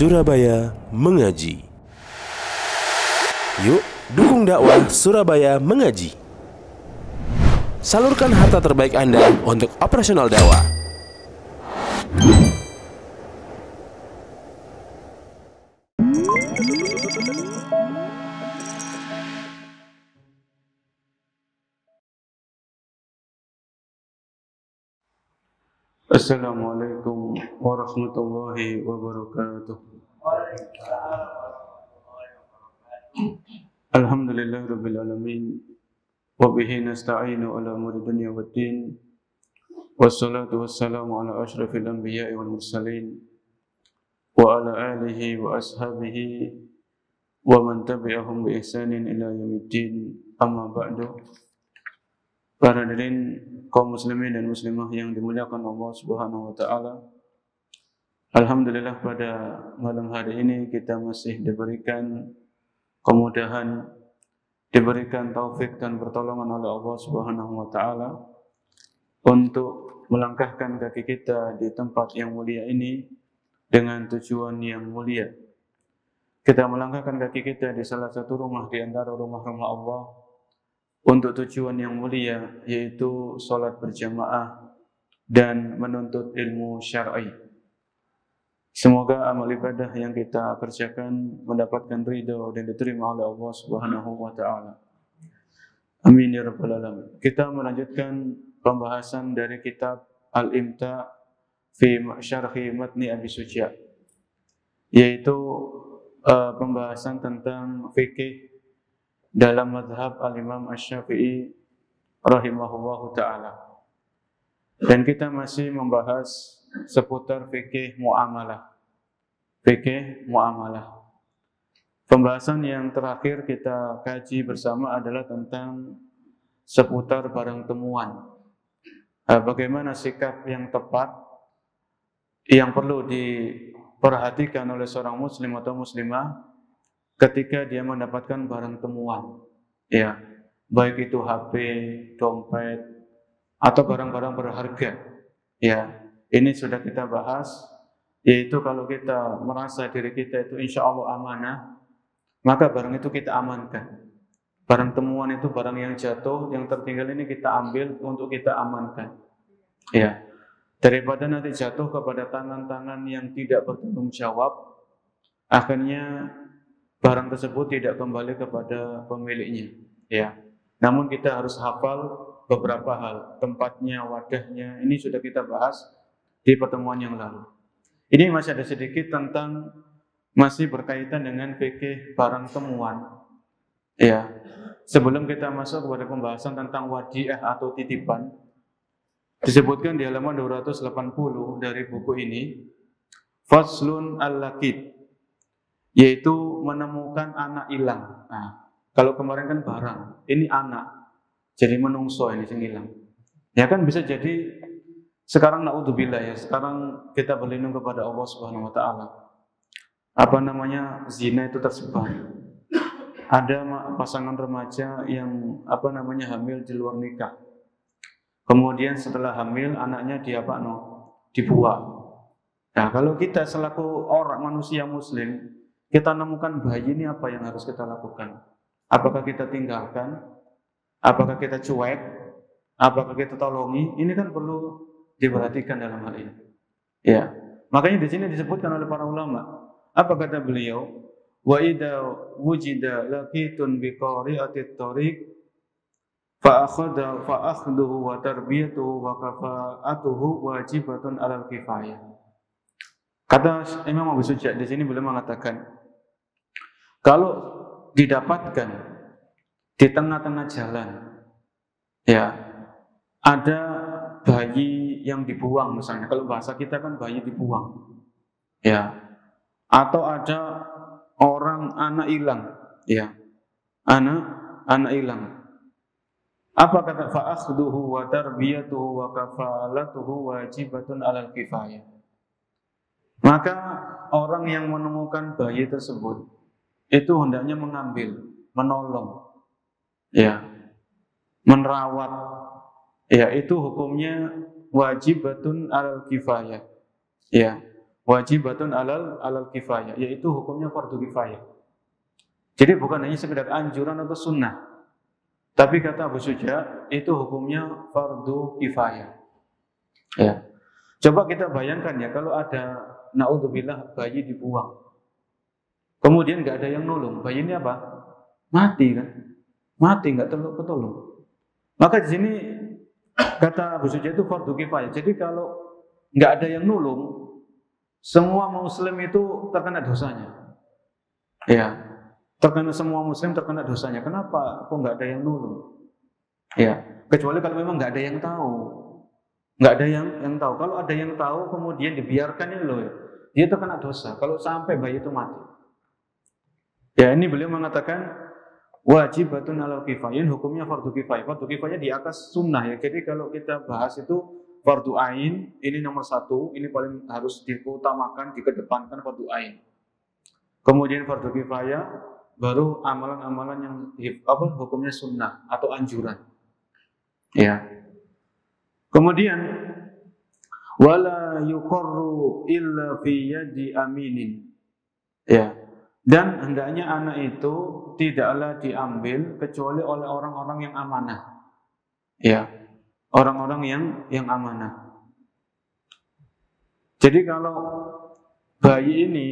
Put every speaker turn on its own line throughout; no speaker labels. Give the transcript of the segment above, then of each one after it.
Surabaya Mengaji. Yuk, dukung dakwah Surabaya Mengaji. Salurkan harta terbaik Anda untuk operasional dakwah.
Assalamualaikum warahmatullahi wabarakatuh. Alhamdulillahirabbil alamin wa bihi nasta'inu ala umuri dunya waddin. Wassalatu wassalamu ala asyrafil anbiya'i wal mursalin wa ala alihi wa ashabihi wa man tabi'ahum bi ihsanin ila yaumiddin. Amma ba'du. Para hadirin kaum muslimin dan muslimah yang dimuliakan Allah Subhanahu wa taala. Alhamdulillah pada malam hari ini kita masih diberikan kemudahan, diberikan taufik dan pertolongan oleh Allah Subhanahu wa taala untuk melangkahkan kaki kita di tempat yang mulia ini dengan tujuan yang mulia. Kita melangkahkan kaki kita di salah satu rumah di antara rumah-rumah Allah untuk tujuan yang mulia, yaitu sholat berjamaah dan menuntut ilmu syar'i. Semoga amal ibadah yang kita kerjakan mendapatkan ridho dan diterima oleh Allah Subhanahu wa taala. Amin ya rabbal alamin. Kita melanjutkan pembahasan dari kitab Al-Imta fi Syarhi Matni Abi Suja, yaitu pembahasan tentang fikih dalam mazhab al-Imam Asy-Syafi'i rahimahullahu ta'ala. Dan kita masih membahas seputar fikih muamalah. Fikih muamalah. Pembahasan yang terakhir kita kaji bersama adalah tentang seputar barang temuan. Bagaimana sikap yang tepat yang perlu diperhatikan oleh seorang muslim atau muslimah ketika dia mendapatkan barang temuan, ya, baik itu HP, dompet, atau barang-barang berharga, ya, ini sudah kita bahas, yaitu kalau kita merasa diri kita itu insya Allah amanah, maka barang itu kita amankan. Barang temuan itu barang yang jatuh, yang tertinggal ini kita ambil untuk kita amankan, ya, daripada nanti jatuh kepada tangan-tangan yang tidak bertanggung jawab, akhirnya barang tersebut tidak kembali kepada pemiliknya, ya. Namun kita harus hafal beberapa hal, tempatnya, wadahnya. Ini sudah kita bahas di pertemuan yang lalu. Ini masih ada sedikit tentang masih berkaitan dengan fikih barang temuan, ya. Sebelum kita masuk kepada pembahasan tentang wadiah atau titipan, disebutkan di halaman 280 dari buku ini, Faslun al-Laqit, yaitu menemukan anak hilang. Nah, kalau kemarin kan barang, ini anak, jadi menungso ini yang hilang. Ya kan bisa jadi sekarang naudzubillah ya, sekarang kita berlindung kepada Allah Subhanahu wa taala. Apa namanya, zina itu tersebar. Ada pasangan remaja yang hamil di luar nikah. Kemudian setelah hamil anaknya dibuang. Nah, kalau kita selaku orang manusia muslim, kita nemukan bayi ini, apa yang harus kita lakukan? Apakah kita tinggalkan? Apakah kita cuek? Apakah kita tolongi? Ini kan perlu diperhatikan dalam hal ini. Ya, makanya di sini disebutkan oleh para ulama. Apa kata beliau? Wa idza wujida laqitun biqari'atit tariq fa akhduhu wa tarbiyatuhu wa kafa'atuhu wajibatun 'alal kifayah. Kata Imam Abu Suja di sini beliau mengatakan, kalau didapatkan di tengah-tengah jalan, ya, ada bayi yang dibuang misalnya, kalau bahasa kita kan bayi dibuang, ya, atau ada anak hilang, ya, anak hilang. Apa kata fa'akhduhu wa tarbiyatuhu wa kafalatuhu wajibatun 'alal kifayah. Maka orang yang menemukan bayi tersebut itu hendaknya mengambil, menolong, ya, merawat, ya, itu hukumnya wajibatun 'alal kifayah, ya, wajibatun alal kifayah, yaitu hukumnya fardu kifayah. Jadi bukan hanya sekedar anjuran atau sunnah, tapi kata Abu Suja itu hukumnya fardu kifayah. Ya. Coba kita bayangkan ya, kalau ada naudzubillah bayi dibuang, kemudian nggak ada yang nolong, bayi ini apa? Mati kan? Mati, nggak ketolong. Maka di sini kata Abu Suja itu fardu kifayah. Jadi kalau nggak ada yang nolong, semua muslim itu terkena dosanya. Ya, semua muslim terkena dosanya. Kenapa? Kok nggak ada yang nolong? Ya, kecuali kalau memang nggak ada yang tahu. Nggak ada yang tahu. Kalau ada yang tahu kemudian dibiarkan ini loh, dia terkena dosa. Kalau sampai bayi itu mati. Ya, ini beliau mengatakan wajibatun alal kifayin, hukumnya fardu kifayah. Fardu kifayah di atas sunnah ya. Jadi kalau kita bahas itu fardu ain, ini nomor 1, ini paling harus diutamakan, dikedepankan fardu ain. Kemudian fardu kifayah, baru amalan-amalan yang hukumnya sunnah atau anjuran. Ya. Kemudian wala yuqarru illa fi yadi aminin. Ya. Dan hendaknya anak itu tidaklah diambil kecuali oleh orang-orang yang amanah. Ya, orang-orang yang amanah. Jadi kalau bayi ini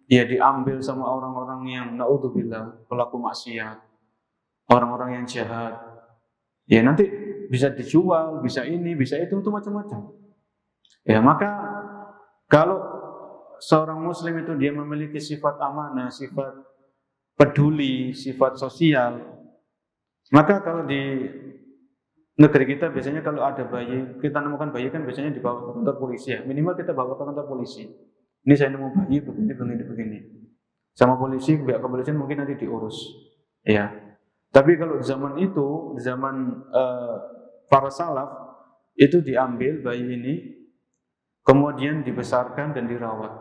ya diambil sama orang-orang yang naudzubillah pelaku maksiat, orang-orang yang jahat, ya nanti bisa dijual, bisa ini, bisa itu macam-macam. Ya, maka kalau seorang muslim itu dia memiliki sifat amanah, sifat peduli, sifat sosial, maka kalau di negeri kita biasanya kalau ada bayi, kita nemukan bayi kan biasanya dibawa ke kantor polisi ya. Minimal kita bawa ke kantor polisi. Ini saya nemu bayi begini. Sama polisi, pihak kepolisian mungkin nanti diurus. Ya. Tapi kalau di zaman itu, di zaman para salaf, itu diambil bayi ini, kemudian dibesarkan dan dirawat.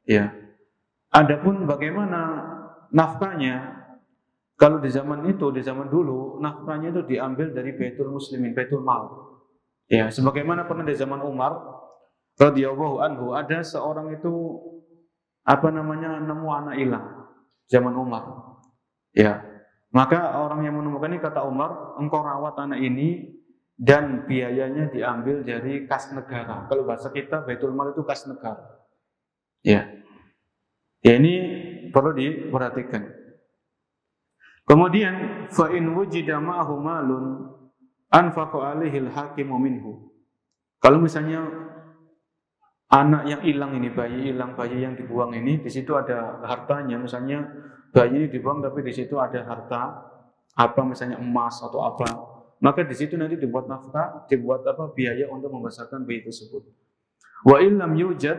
Ya. Adapun bagaimana nafkahnya, kalau di zaman itu, di zaman dulu, nafkahnya itu diambil dari Baitul Muslimin, Baitul Mal. Ya, sebagaimana pernah di zaman Umar radhiyallahu anhu, ada seorang itu nemu anak hilang zaman Umar. Ya. Maka orang yang menemukan ini kata Umar, engkau rawat anak ini dan biayanya diambil dari kas negara. Kalau bahasa kita Baitul Mal itu kas negara. Ya. Ya, ini perlu diperhatikan. Kemudian fa in wujida ma'ahu malun anfaqa alaihi al-hakimu minhu. Kalau misalnya anak yang hilang ini, bayi yang dibuang ini, di situ ada hartanya, misalnya bayi ini dibuang tapi di situ ada harta misalnya emas atau apa, maka di situ nanti dibuat nafkah, dibuat biaya untuk membesarkan bayi tersebut. Wa illam yujad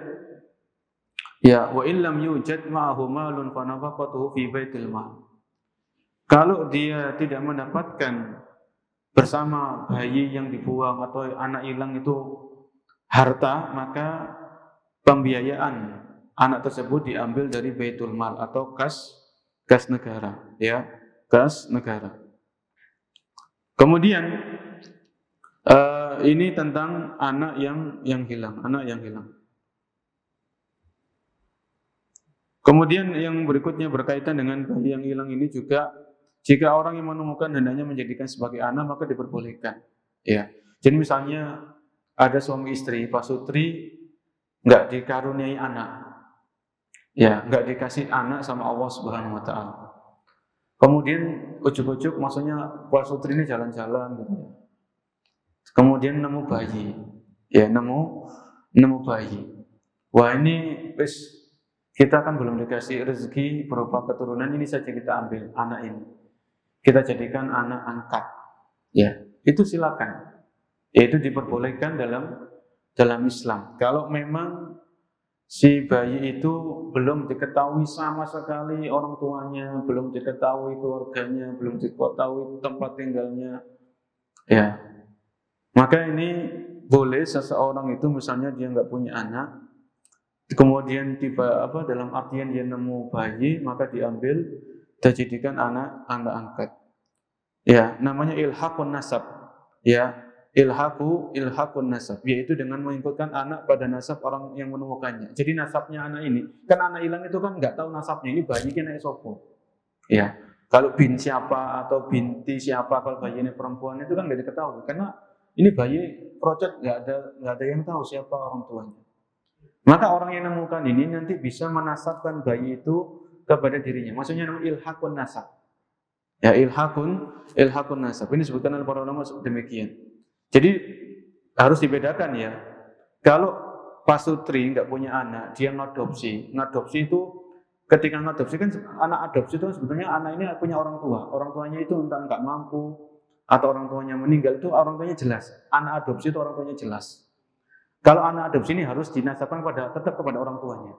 ma'ahu malun fa nafaqatuhu fi baitil mal. Kalau dia tidak mendapatkan bersama bayi yang dibuang atau anak hilang itu harta, maka pembiayaan anak tersebut diambil dari Baitul Mal atau kas negara, ya, kas negara. Kemudian ini tentang anak yang hilang. Kemudian yang berikutnya berkaitan dengan bayi yang hilang ini juga, jika orang yang menemukan hendaknya menjadikan sebagai anak, maka diperbolehkan. Ya, jadi misalnya ada suami istri, pasutri nggak dikaruniai anak, ya, nggak dikasih anak sama Allah Subhanahu Wa Taala. Kemudian ujuk-ujuk, maksudnya pasutri ini jalan-jalan gitu ya. Kemudian nemu bayi, ya, nemu bayi. Wah, ini kita kan belum dikasih rezeki berupa keturunan, ini saja kita ambil anak ini, kita jadikan anak angkat, ya, itu silakan. Itu diperbolehkan dalam Islam. Kalau memang si bayi itu belum diketahui sama sekali orang tuanya, belum diketahui keluarganya, belum diketahui tempat tinggalnya, ya, maka ini boleh seseorang itu misalnya dia nggak punya anak, kemudian dalam artian dia nemu bayi, maka diambil dan jadikan anak angkat. Ya, namanya ilhaqun nasab. Ya, ilhaqun nasab, yaitu dengan mengikutkan anak pada nasab orang yang menemukannya. Jadi nasabnya anak ini, kan anak hilang itu kan nggak tahu nasabnya, ini bayinya naik sopo. Ya, kalau bin siapa atau binti siapa, kalau bayi ini perempuan itu kan nggak diketahui, karena ini bayi procet, nggak ada yang tahu siapa orang tuanya. Maka orang yang menemukan ini nanti bisa menasabkan bayi itu kepada dirinya. Maksudnya namanya ilhaqun nasab. Ya, ilhaqun nasab. Ini disebutkan oleh para ulama demikian. Jadi harus dibedakan ya. Kalau pasutri nggak punya anak, dia ngadopsi. Ngadopsi itu ketika ngadopsi kan anak adopsi itu sebetulnya anak ini punya orang tua. Orang tuanya itu entah nggak mampu atau orang tuanya meninggal, itu orang tuanya jelas. Anak adopsi itu orang tuanya jelas. Kalau anak adopsi ini harus dinasabkan tetap kepada orang tuanya.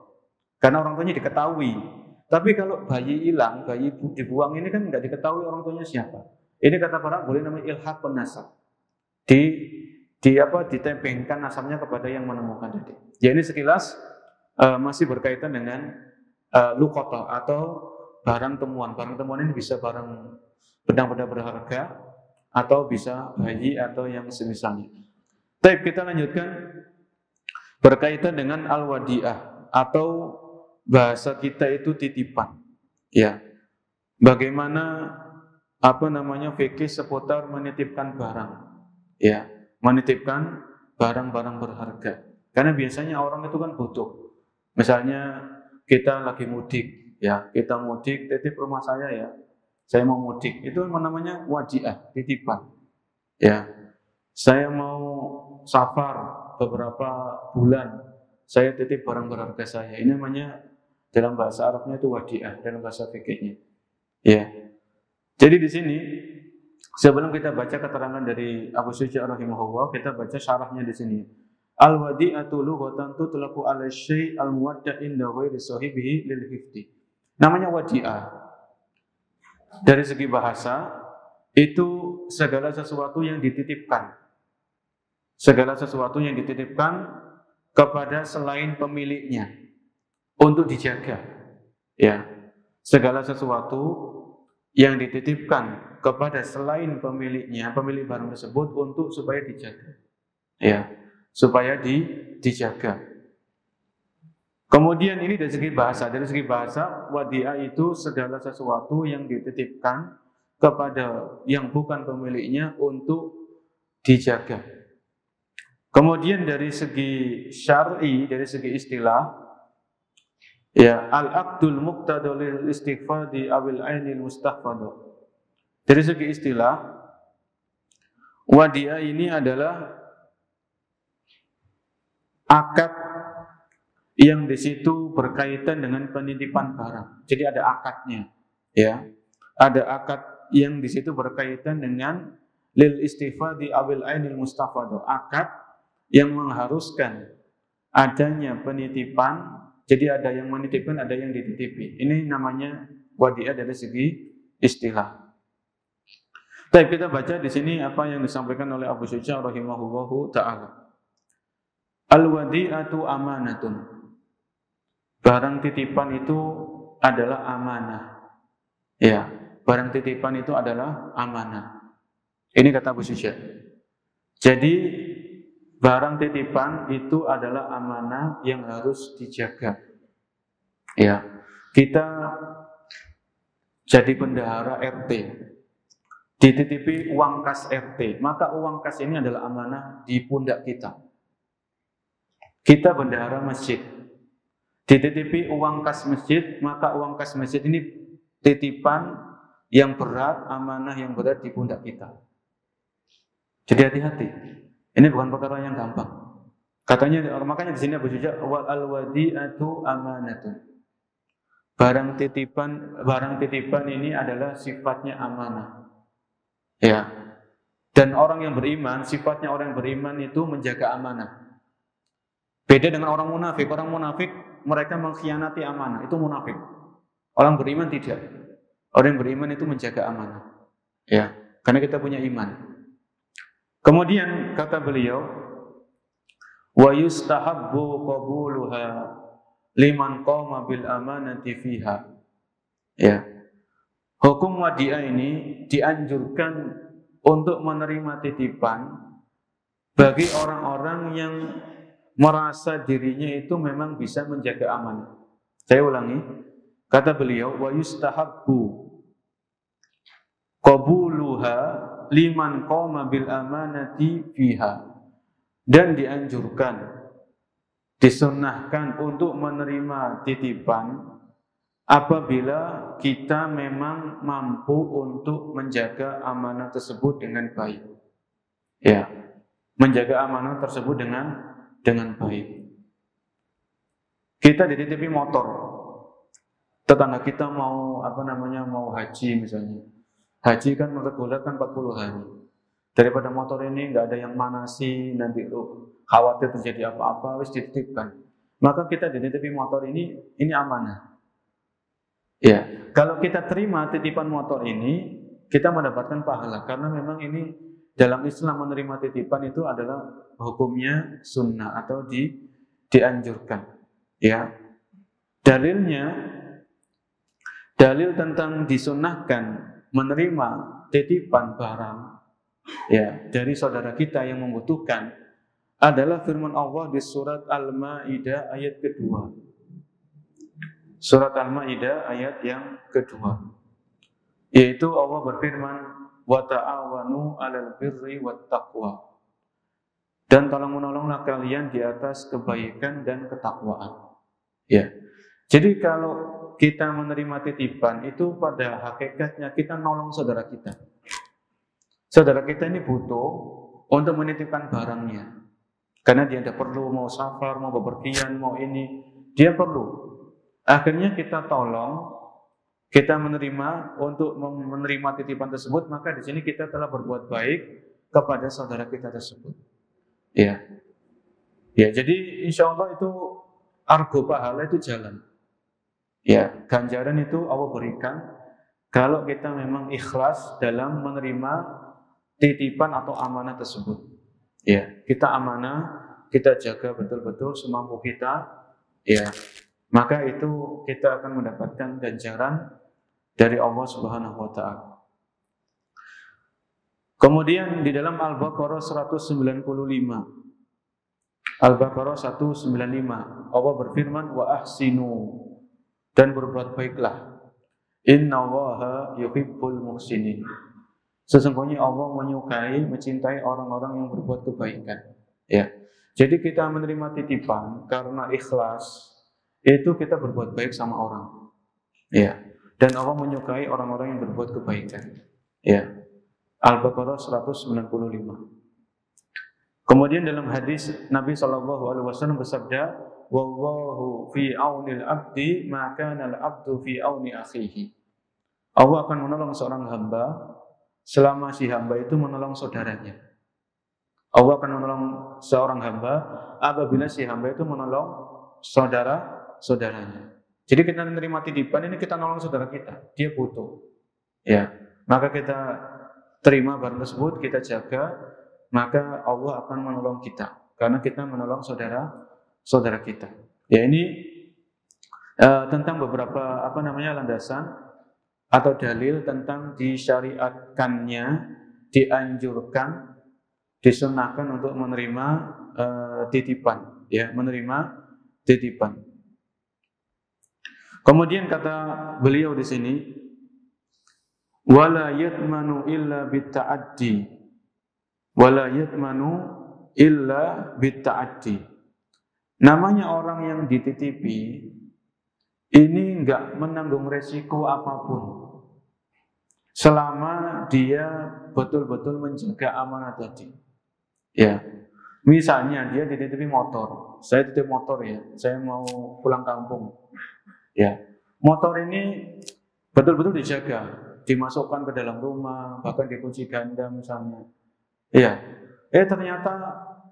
Karena orang tuanya diketahui. Tapi kalau bayi hilang, bayi dibuang ini kan nggak diketahui orang tuanya siapa. Ini kata para boleh namanya ilhaqun nasab. Ditempelkan nasabnya kepada yang menemukan tadi. Ya, ini sekilas masih berkaitan dengan luqata atau barang temuan. Barang temuan ini bisa barang benda-benda berharga atau bisa bayi atau yang semisalnya. Baik, kita lanjutkan berkaitan dengan al-wadi'ah atau bahasa kita itu titipan. Ya. Bagaimana fikih seputar menitipkan barang. Ya, menitipkan barang-barang berharga. Karena biasanya orang itu kan butuh. Misalnya kita lagi mudik, ya, kita mudik, titip rumah saya ya. Saya mau mudik. Itu namanya wadi'ah, titipan. Ya. Saya mau safar beberapa bulan, saya titip barang berharga saya. Ini namanya dalam bahasa Arabnya itu wadi'ah, dalam bahasa fikihnya. Ya. Jadi di sini sebelum kita baca keterangan dari Abu Syuja rahimahullah, kita baca syarahnya di sini. Al-wadi'atu lughatan tutlaqu 'ala syai' al-muwadda' inda ghairi sahibihi lil hifdi. Namanya wadi'ah. Dari segi bahasa itu segala sesuatu yang dititipkan. Segala sesuatu yang dititipkan kepada selain pemiliknya untuk dijaga. Ya. Segala sesuatu yang dititipkan kepada selain pemiliknya, pemilik barang tersebut untuk supaya dijaga. Ya, supaya dijaga. Kemudian ini dari segi bahasa wadi'ah itu segala sesuatu yang dititipkan kepada yang bukan pemiliknya untuk dijaga. Kemudian dari segi syar'i, dari segi istilah, ya, al-aqdul muqtadu lil istighfadi awil ainil mustahfadu. Dari segi istilah, wadi'ah ini adalah akad yang di situ berkaitan dengan penitipan barang. Jadi ada akadnya, ya. Ada akad yang di situ berkaitan dengan lil istifadi awil ainil mustahfadu. Akad yang mengharuskan adanya penitipan. Jadi ada yang menitipkan, ada yang dititipi. Ini namanya wadi'ah dari segi istilah. Baik, kita baca di sini apa yang disampaikan oleh Abu Syuja rahimahullahu ta'ala. Al-wadi'atu amanatun. Barang titipan itu adalah amanah. Ya, barang titipan itu adalah amanah. Ini kata Abu Syuja. Jadi barang titipan itu adalah amanah yang harus dijaga. Ya, kita jadi bendahara RT, dititipi uang kas RT, maka uang kas ini adalah amanah di pundak kita. Kita bendahara masjid, dititipi uang kas masjid, maka uang kas masjid ini titipan yang berat, amanah yang berat di pundak kita. Jadi hati-hati. Ini bukan perkara yang gampang. Makanya di sini Abu Syuja wal al-wadi'atu amanatun. Barang titipan ini adalah sifatnya amanah. Ya. Dan orang yang beriman, sifatnya orang yang beriman itu menjaga amanah. Beda dengan orang munafik. Orang munafik mereka mengkhianati amanah, itu munafik. Orang beriman tidak. Orang yang beriman itu menjaga amanah. Ya, karena kita punya iman. Kemudian kata beliau, wa yustahabbu qabuluha liman qama bil amanati fiha. Ya. Hukum wadi'ah ini dianjurkan untuk menerima titipan bagi orang-orang yang merasa dirinya itu memang bisa menjaga amanah. Saya ulangi, kata beliau, wa yustahabbu qabuluha liman qama bil amanati fiha. Dan dianjurkan, disunnahkan untuk menerima titipan apabila kita memang mampu untuk menjaga amanah tersebut dengan baik. Ya, menjaga amanah tersebut dengan baik. Kita dititipi motor, tetangga kita mau mau haji misalnya. Haji kan reguler kan 40 hari. Daripada motor ini nggak ada yang manasi, nanti khawatir terjadi apa-apa, wis dititipkan. Maka kita dititipi motor ini amanah. Ya, kalau kita terima titipan motor ini, kita mendapatkan pahala karena memang ini dalam Islam menerima titipan itu adalah hukumnya sunnah atau dianjurkan. Ya, dalil tentang disunnahkan menerima titipan barang ya dari saudara kita yang membutuhkan adalah firman Allah di surat Al-Maidah ayat kedua. Surat Al-Maidah ayat yang kedua, yaitu Allah berfirman, wa ta'awanu 'alal birri wat taqwa. Dan tolong menolonglah kalian di atas kebaikan dan ketakwaan. Ya. Jadi kalau kita menerima titipan itu pada hakikatnya kita nolong saudara kita. Saudara kita ini butuh untuk menitipkan barangnya. Karena dia tidak perlu mau safar, mau bepergian, mau ini, dia perlu. Akhirnya kita tolong, kita menerima untuk menerima titipan tersebut, maka di sini kita telah berbuat baik kepada saudara kita tersebut. Ya, ya. Jadi insya Allah itu argo pahala itu jalan. Ya, ganjaran itu Allah berikan kalau kita memang ikhlas dalam menerima titipan atau amanah tersebut. Ya, kita amanah, kita jaga betul-betul semampu kita. Ya, maka itu kita akan mendapatkan ganjaran dari Allah Subhanahu wa taala. Kemudian di dalam Al-Baqarah 195. Al-Baqarah 195. Allah berfirman, wa ahsinu, dan berbuat baiklah. Innallaha yuhibbul muhsinin. Sesungguhnya Allah menyukai, mencintai orang-orang yang berbuat kebaikan. Ya. Jadi kita menerima titipan karena ikhlas, itu kita berbuat baik sama orang. Ya. Dan Allah menyukai orang-orang yang berbuat kebaikan. Ya. Al-Baqarah 195. Kemudian dalam hadis Nabi SAW bersabda, wallahu fi aunil abdi ma kana al-abdu fi auni akhihi. Allah akan menolong seorang hamba selama si hamba itu menolong saudaranya. Allah akan menolong seorang hamba apabila si hamba itu menolong saudaranya. Jadi kita menerima titipan ini, kita nolong saudara kita, dia butuh. Ya, maka kita terima barang tersebut, kita jaga, maka Allah akan menolong kita karena kita menolong saudara kita. Ya, ini tentang beberapa landasan atau dalil tentang disyariatkannya, dianjurkan, disunahkan untuk menerima titipan, ya, menerima titipan. Kemudian kata beliau di sini, wala yatmanu illa bitta'addi, wala yatmanu illa bitta'addi. Namanya orang yang dititipi ini enggak menanggung resiko apapun selama dia betul-betul menjaga amanah tadi. Ya, misalnya dia dititipi motor, saya titip motor ya, saya mau pulang kampung. Ya, motor ini betul-betul dijaga, dimasukkan ke dalam rumah, bahkan dikunci ganda misalnya. Ya, ternyata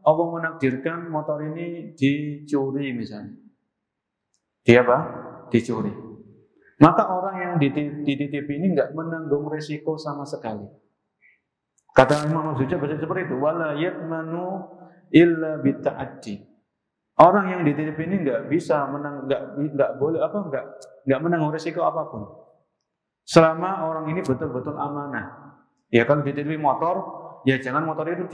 Allah menakdirkan motor ini dicuri misalnya. Dia apa? Dicuri. Maka orang yang dititipi ini enggak menanggung resiko sama sekali. Kata Imam Al-Ghazali baca seperti itu, wala yatmanu illa bitta'addi. Orang yang dititipi ini enggak bisa enggak menanggung resiko apapun. Selama orang ini betul-betul amanah. Ya, kalau dititipi motor, ya jangan motor itu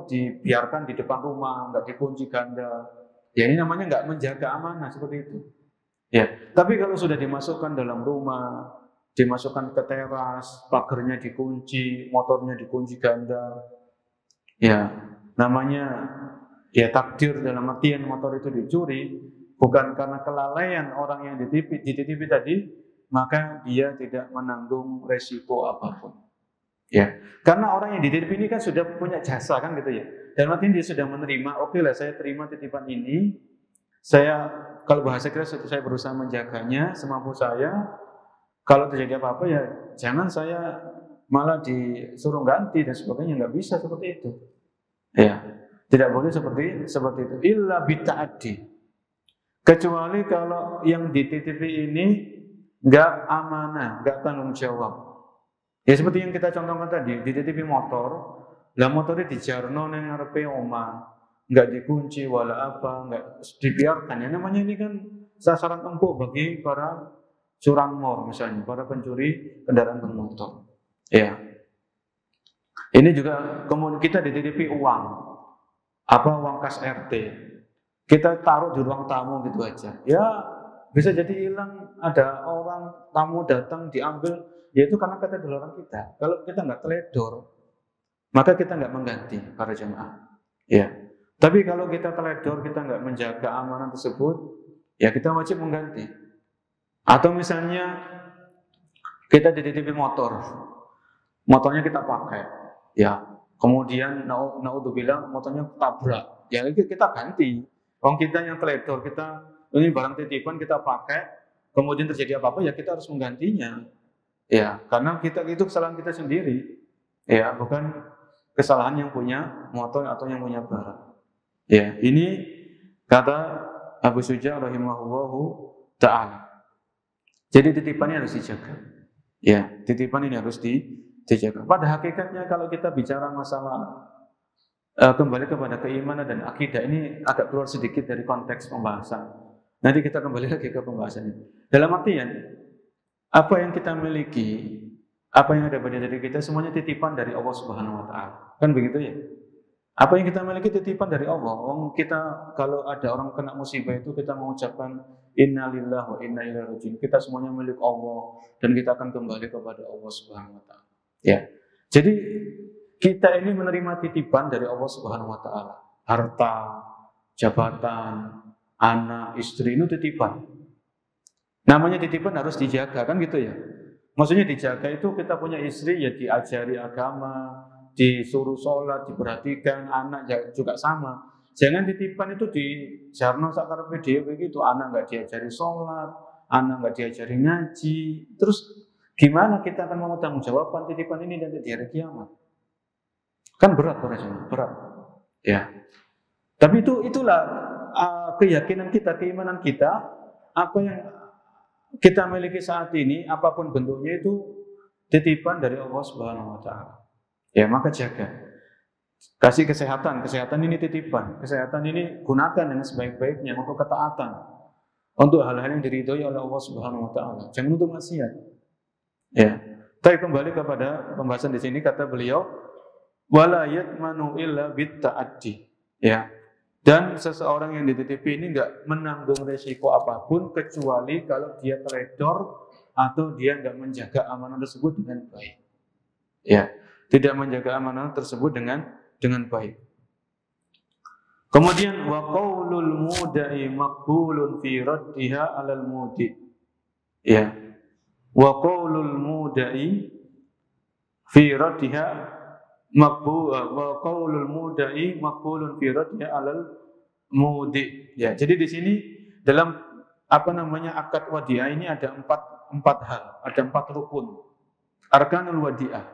dibiarkan di depan rumah, nggak dikunci ganda. Ya ini namanya nggak menjaga amanah seperti itu. Ya, tapi kalau sudah dimasukkan dalam rumah, dimasukkan ke teras, pagarnya dikunci, motornya dikunci ganda, ya namanya ya takdir dalam artian motor itu dicuri, bukan karena kelalaian orang yang dititipi tadi, maka dia tidak menanggung resiko apapun. Ya, karena orang yang dititipi ini kan sudah punya jasa kan gitu ya. Dan artinya dia sudah menerima, oke lah saya terima titipan ini, saya kalau bahasa kita saya berusaha menjaganya semampu saya. Kalau terjadi apa-apa ya jangan saya malah disuruh ganti dan sebagainya, nggak bisa seperti itu. Ya, tidak boleh seperti itu. Illa bita'addi. Kecuali kalau yang dititipi ini nggak amanah, nggak tanggung jawab. Ya seperti yang kita contohkan tadi, dititipi motor, lah motornya dijarno nang ngarepe omah, nggak dikunci wala apa, nggak dibiarkan. Ya namanya ini kan sasaran empuk bagi para curanmor misalnya, para pencuri kendaraan bermotor. Ya. Ini juga kemudian kita dititipi uang, uang kas RT, kita taruh di ruang tamu gitu aja. Ya bisa jadi hilang, ada orang tamu datang diambil. Ya itu karena keteledoran kita. Kalau kita nggak teledor, maka kita nggak mengganti para jemaah. Ya. Tapi kalau kita teledor, kita nggak menjaga amanah tersebut, ya kita wajib mengganti. Atau misalnya kita dititipi motor, motornya kita pakai, ya. Kemudian naudzubillah motornya tabrak, ya kita ganti. Kalau kita yang teledor, kita ini barang titipan kita pakai, kemudian terjadi apa-apa, ya kita harus menggantinya. Ya, karena itu kesalahan kita sendiri, ya, bukan kesalahan yang punya motor atau yang punya barang. Ya, ini kata Abu Suja rahimahullahu ta'ala. Jadi titipannya harus dijaga. Ya, titipan ini harus dijaga. Pada hakikatnya kalau kita bicara masalah kembali kepada keimanan dan akidah, ini agak keluar sedikit dari konteks pembahasan. Nanti kita kembali lagi ke pembahasan ini. Dalam artian apa yang kita miliki, apa yang ada pada diri kita semuanya titipan dari Allah Subhanahu wa taala. Kan begitu ya? Apa yang kita miliki titipan dari Allah. Kita kalau ada orang kena musibah itu kita mengucapkan innalillahi wa inna ilaihi raji'un. Kita semuanya milik Allah dan kita akan kembali kepada Allah Subhanahu wa taala. Ya. Jadi kita ini menerima titipan dari Allah Subhanahu wa taala. Harta, jabatan, anak, istri itu titipan. Namanya titipan harus dijaga kan gitu ya. Maksudnya dijaga itu kita punya istri ya diajari agama, disuruh sholat, diperhatikan, anak juga sama. Jangan titipan itu di jarno sakarepe dhewe begitu, anak nggak diajari sholat, anak nggak diajari ngaji. Terus gimana kita akan mau tanggung jawaban titipan ini nanti di hari kiamat? Kan berat para jemaah, berat. Ya. Tapi itulah keyakinan kita, keimanan kita, apa yang kita miliki saat ini, apapun bentuknya itu titipan dari Allah Subhanahu wa taala. Ya, maka jaga. Kasih kesehatan ini titipan. Kesehatan ini gunakan dengan sebaik-baiknya untuk ketaatan. Untuk hal-hal yang diridhoi oleh Allah Subhanahu wa taala. Jangan untuk maksiat. Ya. Tapi kembali kepada pembahasan di sini kata beliau, wala yatmanu illa bitta'addi. Ya. Dan seseorang yang dititipi ini enggak menanggung resiko apapun kecuali kalau dia teledor atau dia enggak menjaga amanah tersebut dengan baik. Ya, tidak menjaga amanah tersebut dengan baik. Kemudian wa qaulul muda'i maqbulun fi raddiha 'alal mudi. Ya. Wa qaulul muda'i fi raddiha wa qaulul muda'i maqbulun fi raddiha 'alal mudi. Ya, jadi di sini dalam akad wadiah ini ada empat hal, ada 4 rukun. Arkanul wadiah.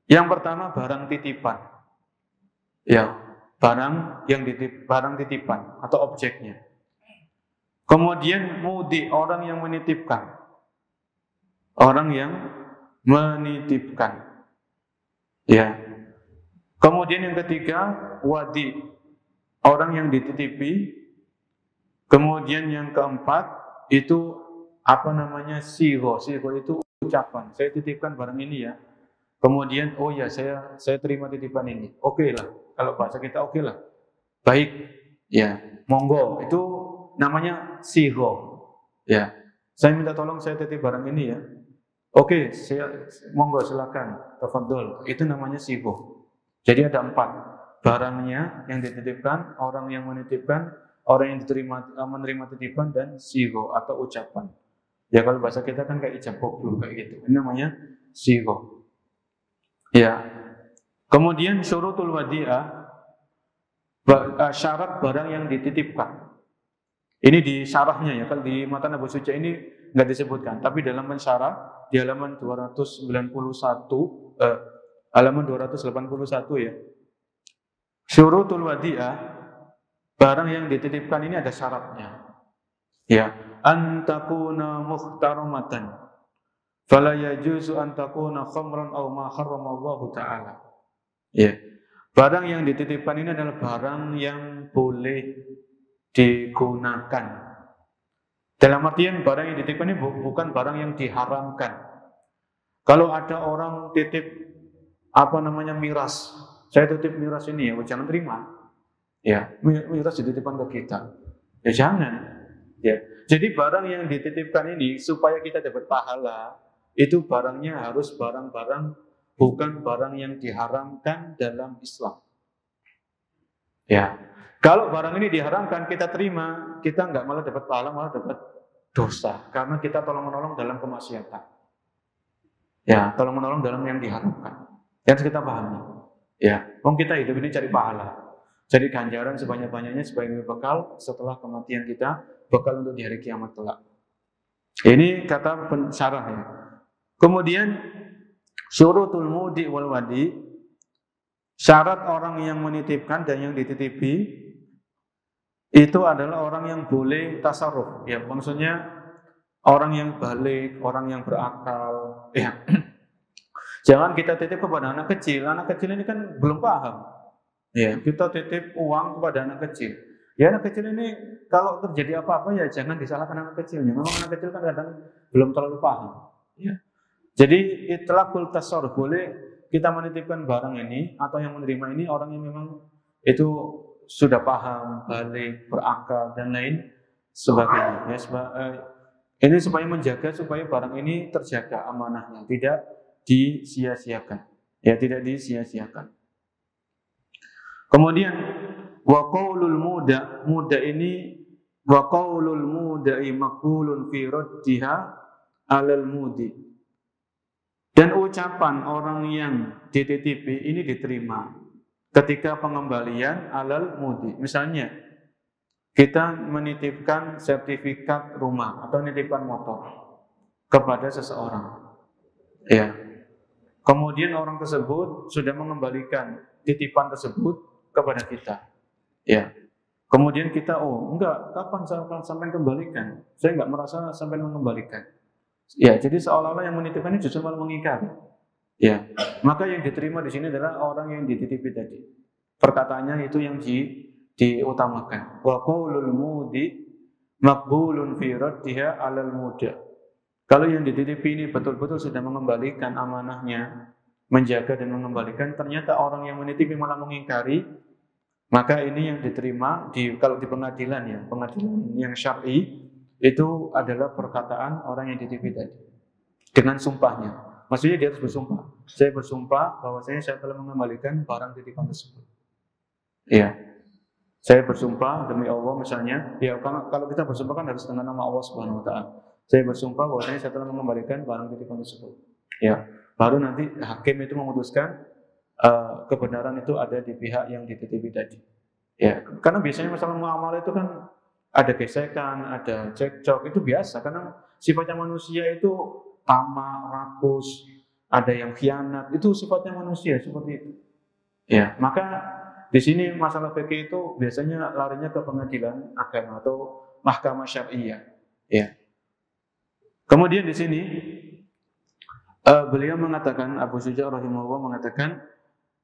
Yang pertama barang titipan. Ya, barang titipan atau objeknya. Kemudian mudi, orang yang menitipkan. Orang yang menitipkan. Ya. Kemudian yang ketiga wadi, orang yang dititipi. Kemudian yang keempat itu sigo. Sigo itu ucapan. Saya titipkan barang ini ya. Kemudian, oh ya saya terima titipan ini. Oke lah, kalau bahasa kita oke lah. Baik, ya, monggo. Itu namanya sigo. Ya, saya minta tolong saya titip barang ini ya. Oke, monggo silakan, tafadhol. Itu namanya sigo. Jadi ada 4. Barangnya yang dititipkan, orang yang menitipkan, orang yang menerima titipan, dan sigo atau ucapan. Ya kalau bahasa kita kan kayak ijab kabul kayak gitu. Ini namanya sigo. Ya. Kemudian syurutul wadi'ah, syarat barang yang dititipkan. Ini di syarahnya ya, kalau di matan Abu Suja ini nggak disebutkan, tapi dalam mensyarah di halaman 291, halaman 281 ya. Syurutul wadi'ah, barang yang dititipkan ini ada syaratnya. Ya, antakuna muhtaramatan. Fala yajuzu antakuna khamran aw ma harrama Allah Ta'ala. Ya. Barang yang dititipkan ini adalah barang yang boleh digunakan. Dalam artian barang yang dititipkan ini bukan barang yang diharamkan. Kalau ada orang titip miras, saya titip miras ini ya, jangan terima. Ya, miras dititipkan ke kita. Ya jangan. Ya. Jadi barang yang dititipkan ini supaya kita dapat pahala, itu barangnya harus barang-barang bukan barang yang diharamkan dalam Islam. Ya, kalau barang ini diharamkan kita terima, kita nggak malah dapat pahala, malah dapat dosa karena kita tolong-menolong dalam kemaksiatan. Ya, tolong-menolong dalam yang diharamkan. Yang kita pahami. Ya, kita hidup ini cari pahala, cari ganjaran sebanyak-banyaknya sebagai bekal setelah kematian kita, bekal untuk di hari kiamat kelak. Ini kata pensyarah ya. Kemudian syurutul mudi wal wadi, syarat orang yang menitipkan dan yang dititipi itu adalah orang yang boleh tasarruf. Ya, maksudnya orang yang balik, orang yang berakal. Ya. Jangan kita titip kepada anak kecil. Anak kecil ini kan belum paham. Ya, kita titip uang kepada anak kecil. Ya, anak kecil ini kalau terjadi apa-apa ya jangan disalahkan anak kecilnya. Memang anak kecil kan kadang belum terlalu paham. Ya. Jadi itlaqul tasarruf, boleh kita menitipkan barang ini atau yang menerima ini orang yang memang itu sudah paham, balik, berakal dan lain sebagainya. Ya, ini supaya menjaga supaya barang ini terjaga amanahnya, tidak disia-siakan. Ya, tidak disia-siakan. Kemudian wa qaulul muda ini wa qaulul muda'i maqbulun fi raddiha 'alal mudi. Dan ucapan orang yang dititipi ini diterima ketika pengembalian alal mudi. Misalnya, kita menitipkan sertifikat rumah atau menitipkan motor kepada seseorang. Ya. Kemudian orang tersebut sudah mengembalikan titipan tersebut kepada kita. Ya. Kemudian kita, enggak, kapan sampai kembalikan? Saya enggak merasa sampai mengembalikan. Ya, jadi seolah-olah yang menitipkan ini justru malah mengingkari. Ya, maka yang diterima di sini adalah orang yang dititipi tadi. Perkataannya itu yang diutamakan. Wa qaulul mudi maqbulun fi raddiha 'alal muda. Kalau yang dititipi ini betul-betul sudah mengembalikan amanahnya, menjaga dan mengembalikan, ternyata orang yang menitipi malah mengingkari, maka ini yang diterima kalau di pengadilan ya, pengadilan yang syar'i itu adalah perkataan orang yang dititipi tadi dengan sumpahnya. Maksudnya dia harus bersumpah. Saya bersumpah bahwa saya telah mengembalikan barang titipan tersebut. Iya. Saya bersumpah demi Allah misalnya. Ya, kalau kita bersumpah kan harus dengan nama Allah Subhanahu wa taala. Saya bersumpah bahwa saya telah mengembalikan barang titipan tersebut. Ya. Baru nanti hakim itu memutuskan kebenaran itu ada di pihak yang dititipi tadi. Ya, karena biasanya masalah muamalah itu kan ada gesekan, ada cekcok, itu biasa karena sifatnya manusia itu tamak, rakus, ada yang khianat, itu sifatnya manusia seperti itu. Ya, maka di sini masalah fikih itu biasanya larinya ke pengadilan agama atau mahkamah syariah. Ya. Kemudian di sini beliau mengatakan, Abu Suja rahimahullah mengatakan,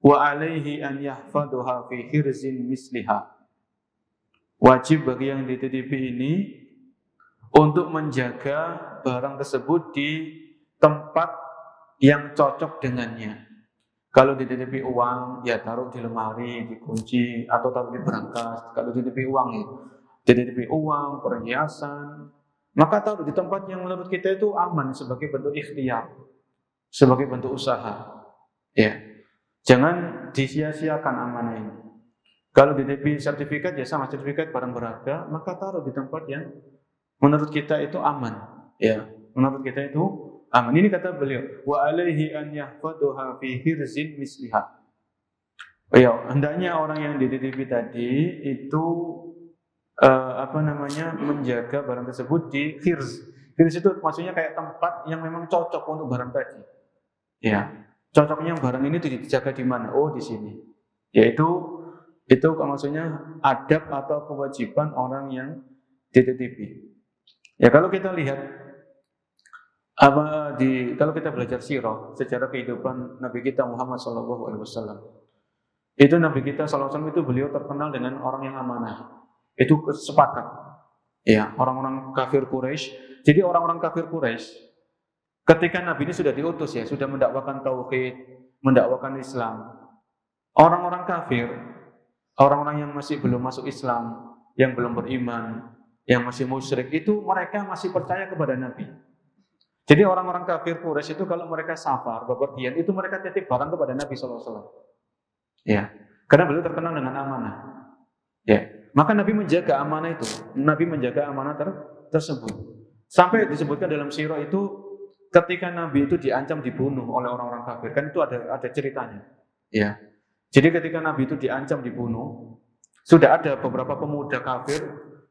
wa alaihi an yahfaduha fi hirzin misliha. Wajib bagi yang dititipi ini untuk menjaga barang tersebut di tempat yang cocok dengannya. Kalau dititipi uang, ya taruh di lemari, dikunci, atau taruh di berangkas. Kalau dititipi uang ya, dititipi uang, perhiasan, maka taruh di tempat yang menurut kita itu aman sebagai bentuk ikhtiar, sebagai bentuk usaha. Ya, jangan disia-siakan amanah ini. Kalau dititipi sertifikat, ya sama sertifikat barang berharga, maka taruh di tempat yang menurut kita itu aman. Ya, menurut kita itu aman. Ini kata beliau, wa alaihi an yahfaduha fi hirzin misliha. Ya, hendaknya orang yang dititipi tadi itu menjaga barang tersebut di hirz. Hirz itu maksudnya kayak tempat yang memang cocok untuk barang tadi. Ya, cocoknya barang ini dijaga di mana? Oh, di sini. Yaitu itu maksudnya adab atau kewajiban orang yang dititipi. Ya, kalau kita lihat kalau kita belajar sirah, sejarah kehidupan Nabi kita Muhammad SAW, itu Nabi kita SAW itu beliau terkenal dengan orang yang amanah. Itu sepakat. Ya, orang-orang kafir Quraisy. Jadi orang-orang kafir Quraisy, ketika Nabi ini sudah diutus ya, sudah mendakwakan tauhid, mendakwakan Islam. Orang-orang kafir, orang-orang yang masih belum masuk Islam, yang belum beriman, yang masih musyrik, itu mereka masih percaya kepada Nabi. Jadi orang-orang kafir Quraisy itu kalau mereka safar, bepergian, itu mereka titip barang kepada Nabi SAW. Ya, karena beliau terkenal dengan amanah. Ya, maka Nabi menjaga amanah itu. Nabi menjaga amanah tersebut. Sampai disebutkan dalam sirah itu, ketika Nabi itu diancam dibunuh oleh orang-orang kafir, kan itu ada ceritanya. Ya, jadi ketika Nabi itu diancam dibunuh, sudah ada beberapa pemuda kafir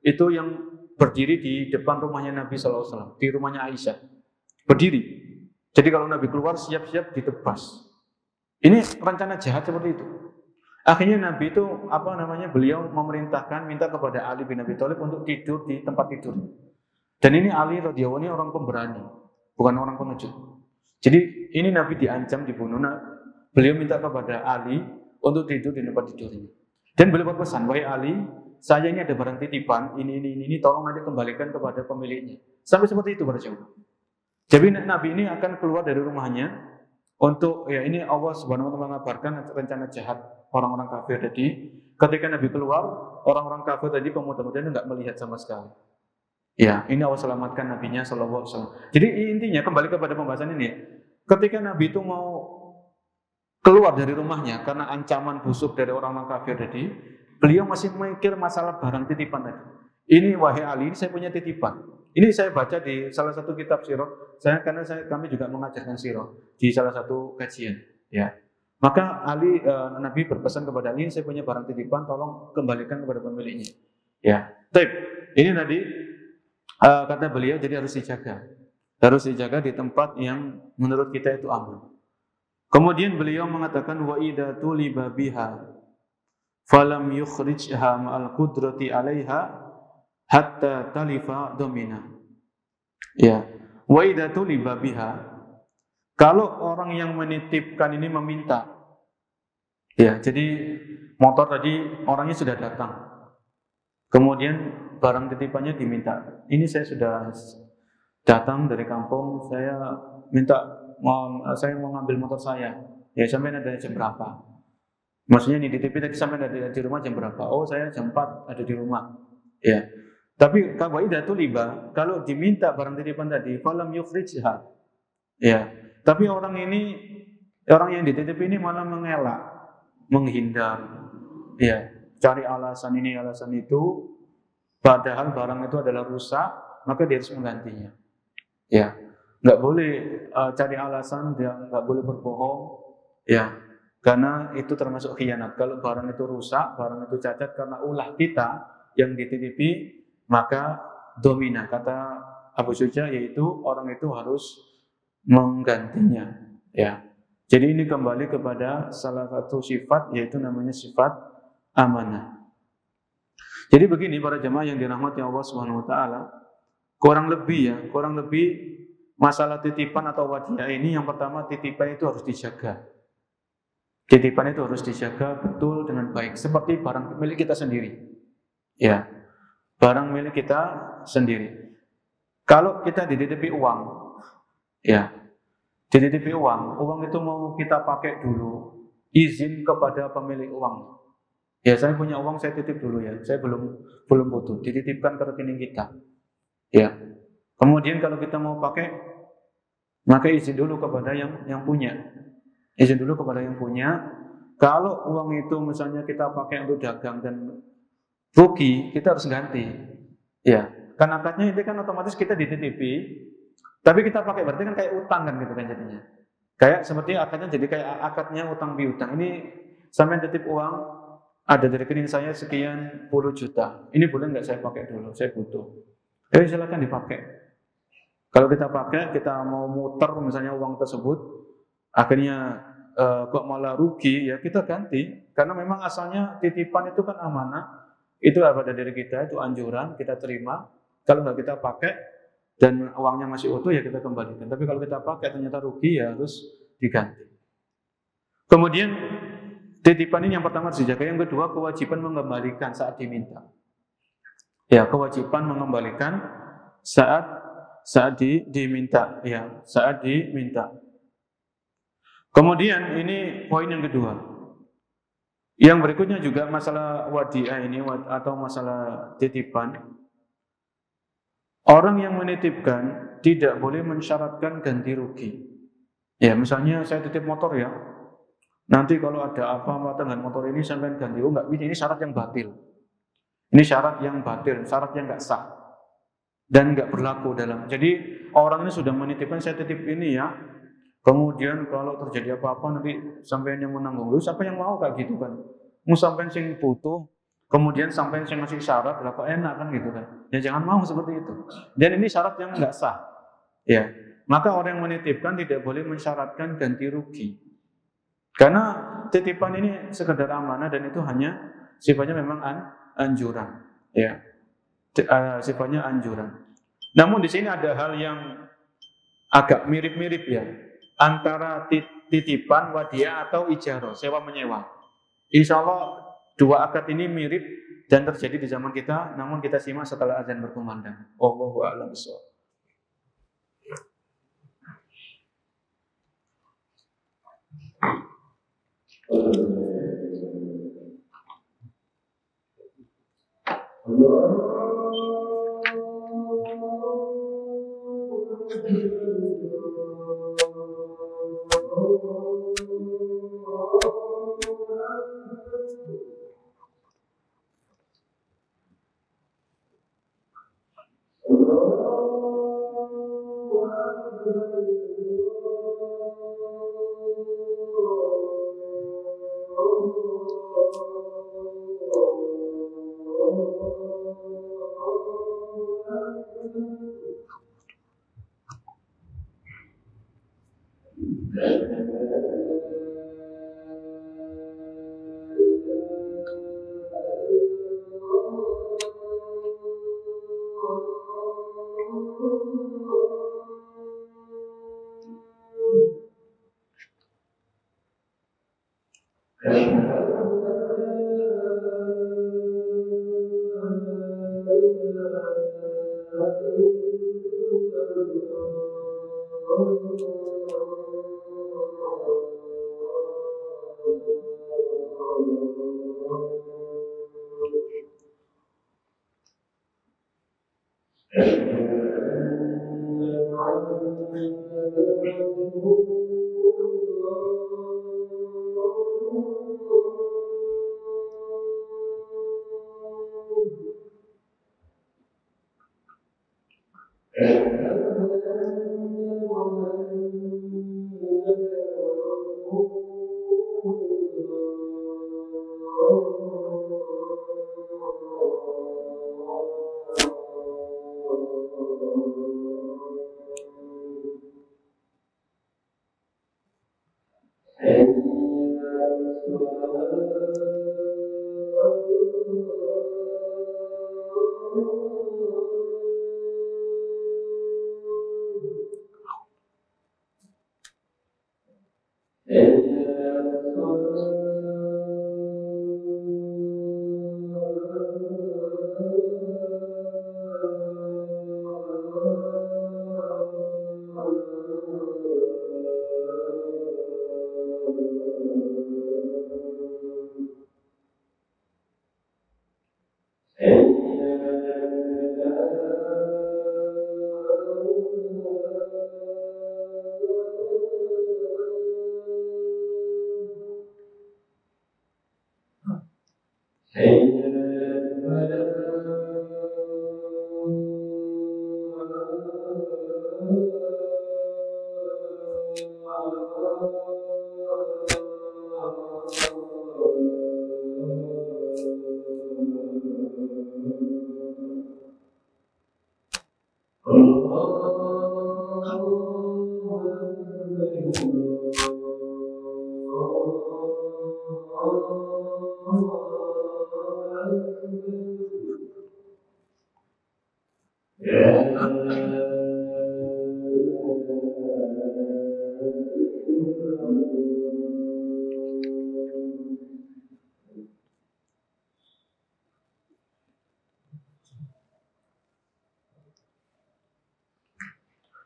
itu yang berdiri di depan rumahnya Nabi SAW, di rumahnya Aisyah. Berdiri. Jadi kalau Nabi keluar siap-siap ditebas. Ini rencana jahat seperti itu. Akhirnya Nabi itu beliau memerintahkan minta kepada Ali bin Abi Thalib untuk tidur di tempat tidur. Dan ini Ali radhiyallahu anhu orang pemberani, bukan orang pengecut. Jadi ini Nabi diancam dibunuh. Beliau minta kepada Ali untuk tidur di tempat tidurnya. Dan beliau berpesan, wahai Ali, saya ini ada barang titipan, ini tolong nanti kembalikan kepada pemiliknya. Sampai seperti itu para jemaah. Jadi Nabi ini akan keluar dari rumahnya untuk, ya ini Allah Subhanahu wa taala mengabarkan rencana jahat orang-orang kafir tadi. Ketika Nabi keluar, orang-orang kafir tadi pemuda-pemuda nggak melihat sama sekali. Ya, ini Allah selamatkan nabinya sallallahu alaihi wasallam. Jadi intinya kembali kepada pembahasan ini. Ketika Nabi itu mau keluar dari rumahnya karena ancaman busuk dari orang-orang kafir tadi, beliau masih mikir masalah barang titipan tadi. Ini wahai Ali, ini saya punya titipan. Ini saya baca di salah satu kitab sirah. Kami juga mengajarkan sirah di salah satu kajian. Ya, maka Nabi berpesan kepada Ali, saya punya barang titipan, tolong kembalikan kepada pemiliknya. Ya, tip. Ini tadi kata beliau, jadi harus dijaga di tempat yang menurut kita itu aman. Kemudian beliau mengatakan wa idza tuliba biha falam yukhrijha ma'al qudrati 'alaiha hatta talifa domina. Ya, wa idza tuliba biha, kalau orang yang menitipkan ini meminta. Ya, jadi motor tadi orangnya sudah datang. Kemudian barang titipannya diminta. Ini saya sudah datang dari kampung, saya mau ngambil motor saya. Ya, sampai ada jam berapa? Maksudnya ini dititipi tadi sampai ada di rumah jam berapa? Oh, saya jam 4 ada di rumah. Ya. Tapi kawaidatul liba, kalau diminta barang titipan tadi, falam yukhrijha. Ya. Tapi orang yang dititipi ini malah mengelak, menghindar. Ya, cari alasan ini, alasan itu, padahal barang itu adalah rusak, maka dia harus menggantinya. Ya. Nggak boleh cari alasan, dia nggak boleh berbohong, ya, karena itu termasuk khianat. Kalau barang itu rusak, barang itu cacat karena ulah kita yang dititipi, maka domina, kata Abu Suja, yaitu orang itu harus menggantinya. Ya, jadi ini kembali kepada salah satu sifat, yaitu namanya sifat amanah. Jadi begini para jemaah yang dirahmati Allah Subhanahu Wa Taala, kurang lebih masalah titipan atau wadiah ini, yang pertama titipan itu harus dijaga. Titipan itu harus dijaga betul dengan baik, seperti barang milik kita sendiri. Ya, barang milik kita sendiri. Kalau kita dititipi uang, ya, dititipi uang itu mau kita pakai dulu, izin kepada pemilik uang. Ya, saya punya uang, saya titip dulu ya. Saya belum butuh, dititipkan ke rekening kita. Ya. Kemudian kalau kita mau pakai, maka izin dulu kepada yang punya. Izin dulu kepada yang punya. Kalau uang itu misalnya kita pakai untuk dagang dan rugi, kita harus ganti. Ya. Kan akadnya itu kan otomatis kita dititipi, tapi kita pakai berarti kan kayak utang kan gitu kan jadinya. Kayak seperti akadnya jadi kayak akadnya utang piutang. Ini sampai titip uang, ada dari rekening saya sekian puluh juta. Ini boleh nggak saya pakai dulu? Saya butuh. Silakan dipakai. Kalau kita pakai, kita mau muter misalnya uang tersebut, akhirnya kok malah rugi, ya kita ganti. Karena memang asalnya titipan itu kan amanah. Itu ada dari kita, itu anjuran, kita terima. Kalau nggak kita pakai dan uangnya masih utuh, ya kita kembalikan. Tapi kalau kita pakai ternyata rugi, ya harus diganti. Kemudian titipan ini yang pertama harus dijaga. Yang kedua, kewajiban mengembalikan saat diminta. Ya, kewajiban mengembalikan saat diminta. Ya, saat diminta. Kemudian ini poin yang kedua. Yang berikutnya juga masalah wadiah ini atau masalah titipan. Orang yang menitipkan tidak boleh mensyaratkan ganti rugi. Ya, misalnya saya titip motor ya. Nanti kalau ada apa-apa dengan motor ini sampai ganti, enggak, ini syarat yang batil. Ini syarat yang batil, syarat yang enggak sah dan enggak berlaku dalam. Jadi orang ini sudah menitipkan, saya titip ini ya. Kemudian kalau terjadi apa-apa nanti sampai yang menanggung. Lu siapa yang mau kayak gitu kan? Mau sampai sing butuh, kemudian sampai sing ngasih syarat, lah kok enak kan gitu kan? Ya jangan mau seperti itu. Dan ini syarat yang enggak sah. Ya, maka orang yang menitipkan tidak boleh mensyaratkan ganti rugi. Karena titipan ini sekedar amanah dan itu hanya sifatnya memang anjuran, ya, sifatnya anjuran. Namun di sini ada hal yang agak mirip-mirip ya, antara titipan, wadiah atau ijarah, sewa menyewa. Insya Allah dua akad ini mirip dan terjadi di zaman kita, namun kita simak setelah azan berkumandang. Wallahu a'lam bishawab.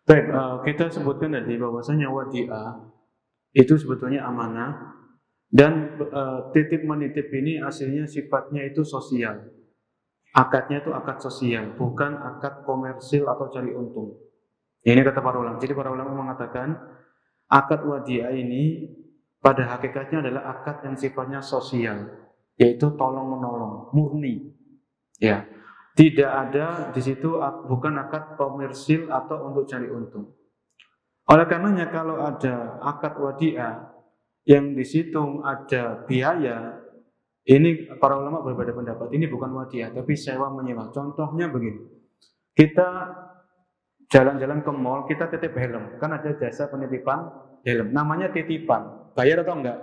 Baik, kita sebutkan tadi bahwasanya wadi'ah itu sebetulnya amanah dan titip menitip ini aslinya sifatnya itu sosial. Akadnya itu akad sosial, bukan akad komersil atau cari untung. Ini kata para ulama. Jadi para ulama mengatakan akad wadi'ah ini pada hakikatnya adalah akad yang sifatnya sosial, yaitu tolong menolong, murni. Ya. Tidak ada di situ, bukan akad komersil atau untuk cari untung. Oleh karenanya kalau ada akad wadi'ah yang di situ ada biaya, ini para ulama berbeda pendapat. Ini bukan wadi'ah tapi sewa menyewa. Contohnya begini. Kita jalan-jalan ke mall, kita titip helm. Kan ada jasa penitipan helm. Namanya titipan. Bayar atau enggak?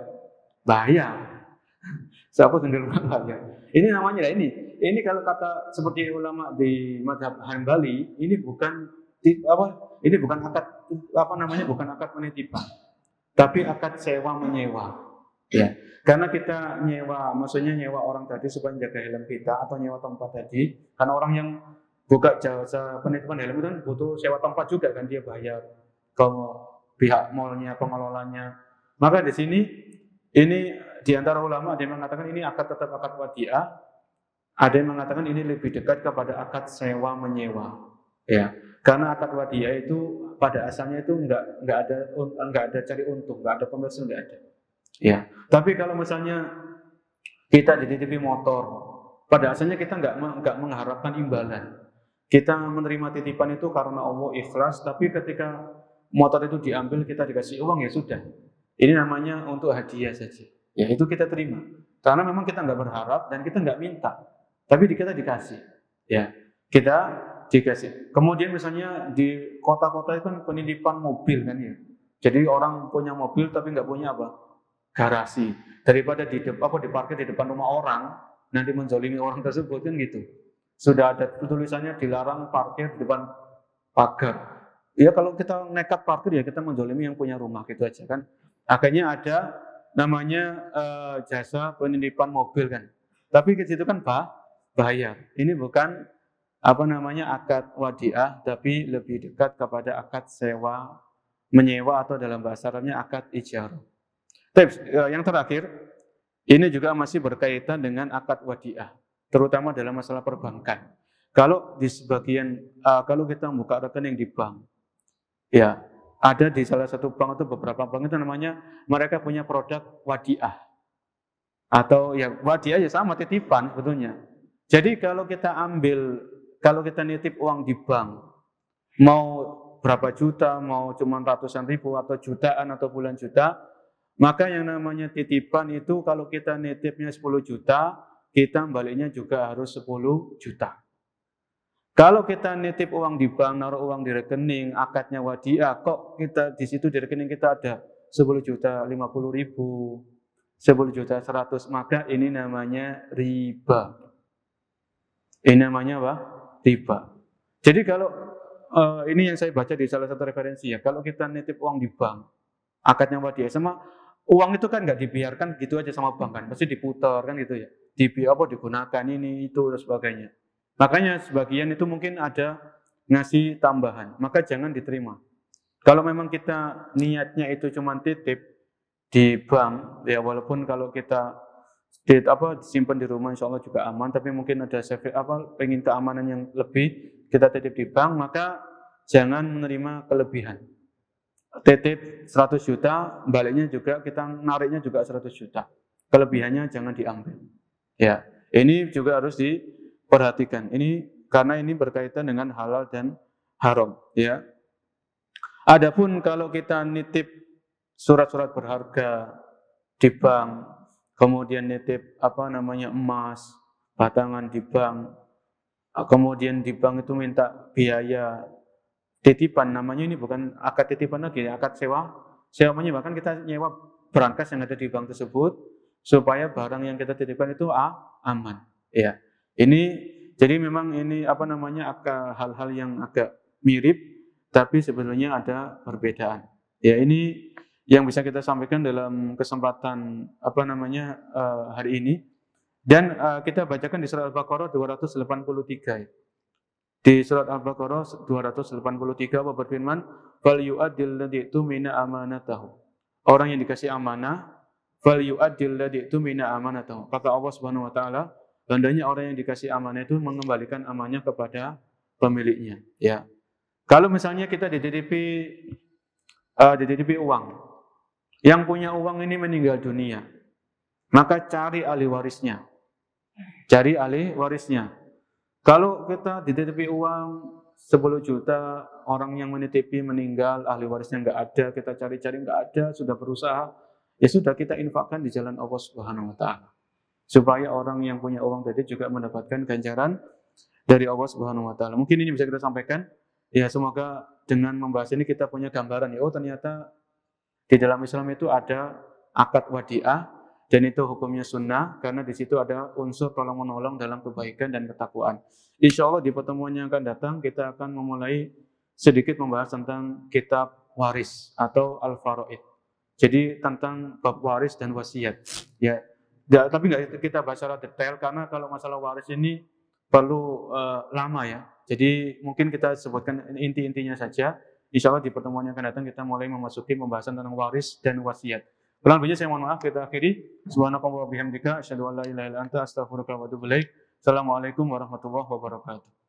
Bayar. Siapa sendiri bayar? Ini namanya ini kalau kata seperti ulama di mazhab Hambali, ini bukan ini bukan akad bukan akad penitipan, tapi akad sewa menyewa. Ya, karena kita maksudnya nyewa orang tadi supaya jaga helm kita atau nyewa tempat tadi, karena orang yang buka jasa penitipan helm itu kan butuh sewa tempat juga kan, dia bayar ke pihak mallnya, pengelolanya. Maka di sini ini di antara ulama ada yang mengatakan ini tetap akad wadi'ah, ada yang mengatakan ini lebih dekat kepada akad sewa menyewa. Ya, karena akad wadi'ah itu pada asalnya itu enggak ada cari untung, enggak ada komersil, enggak ada. Ya, tapi kalau misalnya kita dititipi motor, pada asalnya kita enggak mengharapkan imbalan. Kita menerima titipan itu karena Allah ikhlas, tapi ketika motor itu diambil kita dikasih uang, ya sudah. Ini namanya untuk hadiah saja. Ya itu kita terima. Karena memang kita nggak berharap dan kita nggak minta, tapi kita dikasih. Ya, kita dikasih. Kemudian misalnya di kota-kota itu kan penitipan mobil kan ya. Jadi orang punya mobil tapi nggak punya garasi. Daripada diparkir di depan rumah orang, nanti menzolimi orang tersebut kan gitu. Sudah ada tulisannya dilarang parkir di depan pagar. Ya kalau kita nekat parkir ya kita menzolimi yang punya rumah gitu aja kan. Akhirnya ada namanya jasa penitipan mobil kan. Tapi ke situ kan bayar. Ini bukan akad wadi'ah, tapi lebih dekat kepada akad sewa menyewa atau dalam bahasa Arabnya akad ijarah. Yang terakhir, ini juga masih berkaitan dengan akad wadi'ah, terutama dalam masalah perbankan. Kalau di kalau kita membuka rekening di bank, ya ada di salah satu bank atau beberapa bank itu namanya mereka punya produk wadi'ah. Atau ya wadi'ah ya sama titipan sebetulnya. Jadi kalau kita nitip uang di bank, mau berapa juta, mau cuma ratusan ribu atau jutaan atau puluhan juta, maka yang namanya titipan itu kalau kita nitipnya 10 juta, kita baliknya juga harus 10 juta. Kalau kita nitip uang di bank, naruh uang di rekening, akadnya wadi'ah, kok kita di situ di rekening kita ada 10 juta 50 ribu, 10 juta 100, maka ini namanya riba. Ini namanya apa? Riba. Jadi kalau ini yang saya baca di salah satu referensi ya, kalau kita nitip uang di bank, akadnya wadi'ah, sama uang itu kan nggak dibiarkan gitu aja sama bank kan, pasti diputar kan gitu ya, digunakan ini itu dan sebagainya. Makanya sebagian itu mungkin ada ngasih tambahan, maka jangan diterima. Kalau memang kita niatnya itu cuma titip di bank, ya walaupun kalau kita disimpan di rumah insya Allah juga aman, tapi mungkin ada pengen keamanan yang lebih, kita titip di bank, maka jangan menerima kelebihan. Titip 100 juta, baliknya juga kita nariknya juga 100 juta. Kelebihannya jangan diambil. Ya, ini juga harus diperhatikan. Karena ini berkaitan dengan halal dan haram, ya. Adapun kalau kita nitip surat-surat berharga di bank, kemudian nitip emas, batangan di bank, kemudian di bank itu minta biaya titipan, namanya ini bukan akad titipan lagi, akad sewa bahkan kita nyewa berangkas yang ada di bank tersebut supaya barang yang kita titipkan itu aman. Ya, jadi memang ini hal-hal yang agak mirip, tapi sebenarnya ada perbedaan. Ya, ini yang bisa kita sampaikan dalam kesempatan hari ini. Dan kita bacakan di surat Al-Baqarah 283. Di surat Al-Baqarah 283 Allah berfirman, "Fal yu'addil ladzi tumina amanatahu." Orang yang dikasih amanah, fal yu'addil ladzi tumina amanatahu. Kata Allah Subhanahu wa taala, hendaknya orang yang dikasih amanah itu mengembalikan amanahnya kepada pemiliknya, ya. Kalau misalnya kita dititipi uang, yang punya uang ini meninggal dunia, maka cari ahli warisnya. Cari ahli warisnya. Kalau kita dititipi uang 10 juta, orang yang menitipi meninggal, ahli warisnya nggak ada, kita cari-cari nggak ada, sudah berusaha, ya sudah kita infakkan di jalan Allah Subhanahu wa taala. Supaya orang yang punya uang tadi juga mendapatkan ganjaran dari Allah Subhanahu wa taala. Mungkin ini bisa kita sampaikan. Ya, semoga dengan membahas ini kita punya gambaran, ya, ternyata di dalam Islam itu ada akad wadiah, dan itu hukumnya sunnah, karena di situ ada unsur tolong-menolong dalam kebaikan dan ketakwaan. Insya Allah di pertemuan yang akan datang, kita akan memulai sedikit membahas tentang kitab waris atau al-faraid. Jadi tentang bab waris dan wasiat. Ya, tapi nggak kita bahas secara detail, karena kalau masalah waris ini perlu lama, ya. Jadi mungkin kita sebutkan inti-intinya saja. Insya Allah di pertemuan yang akan datang kita mulai memasuki pembahasan tentang waris dan wasiat. Kurang lebihnya saya mohon maaf, kita akhiri. Subhanakallahumma wa bihamdika asyhadu an la ilaha illa anta astaghfiruka wa atubu ilaik. Assalamualaikum warahmatullahi wabarakatuh.